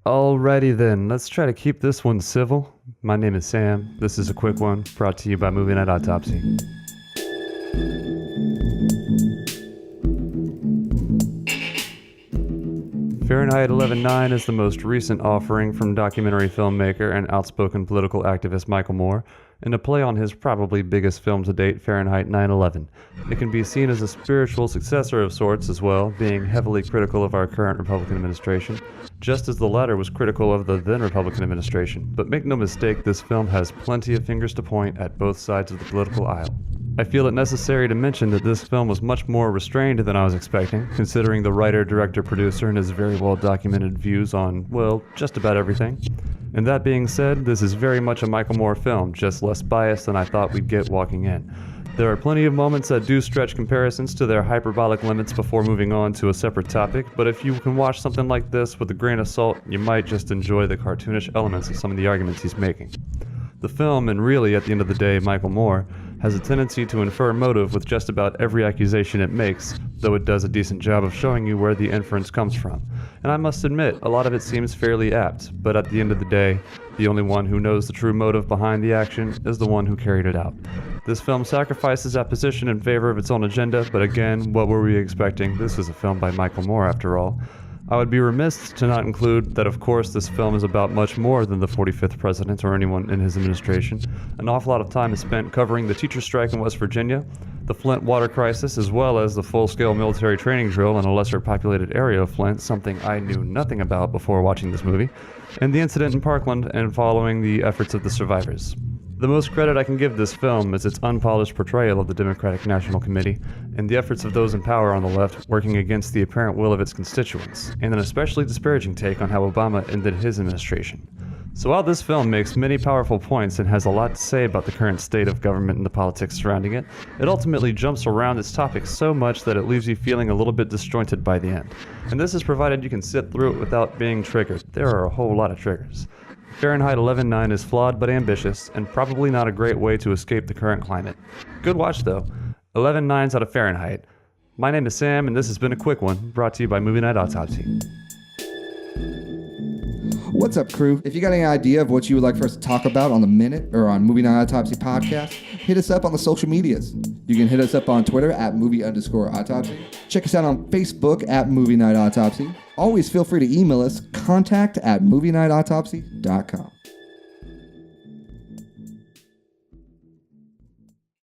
Alrighty then, let's try to keep this one civil. My name is Sam. This is a quick one brought to you by Movie Night Autopsy. Fahrenheit 11/9 is the most recent offering from documentary filmmaker and outspoken political activist Michael Moore, in a play on his probably biggest film to date, Fahrenheit 9/11. It can be seen as a spiritual successor of sorts as well, being heavily critical of our current Republican administration, just as the latter was critical of the then Republican administration. But make no mistake, this film has plenty of fingers to point at both sides of the political aisle. I feel it necessary to mention that this film was much more restrained than I was expecting, considering the writer, director, producer, and his very well documented views on, well, just about everything. And that being said, this is very much a Michael Moore film, just less biased than I thought we'd get walking in. There are plenty of moments that do stretch comparisons to their hyperbolic limits before moving on to a separate topic, but if you can watch something like this with a grain of salt, you might just enjoy the cartoonish elements of some of the arguments he's making. The film, and really at the end of the day, Michael Moore, has a tendency to infer motive with just about every accusation it makes, though it does a decent job of showing you where the inference comes from. And I must admit, a lot of it seems fairly apt, but at the end of the day, the only one who knows the true motive behind the action is the one who carried it out. This film sacrifices that position in favor of its own agenda, but again, what were we expecting? This is a film by Michael Moore after all. I would be remiss to not include that, of course, this film is about much more than the 45th president or anyone in his administration. An awful lot of time is spent covering the teacher strike in West Virginia, the Flint water crisis, as well as the full-scale military training drill in a lesser-populated area of Flint, something I knew nothing about before watching this movie, and the incident in Parkland and following the efforts of the survivors. The most credit I can give this film is its unpolished portrayal of the Democratic National Committee and the efforts of those in power on the left working against the apparent will of its constituents, and an especially disparaging take on how Obama ended his administration. So while this film makes many powerful points and has a lot to say about the current state of government and the politics surrounding it, it ultimately jumps around its topics so much that it leaves you feeling a little bit disjointed by the end. And this is provided you can sit through it without being triggered. There are a whole lot of triggers. Fahrenheit 11/9 is flawed but ambitious, and probably not a great way to escape the current climate. Good watch though. 11 nines out of Fahrenheit. My name is Sam, and this has been a quick one, brought to you by Movie Night Autopsy. What's up, crew? If you got any idea of what you would like for us to talk about on the Minute or on Movie Night Autopsy podcast, hit us up on the social medias. You can hit us up on Twitter at movie_autopsy. Check us out on Facebook at Movie Night Autopsy. Always feel free to email us, contact@movienightautopsy.com.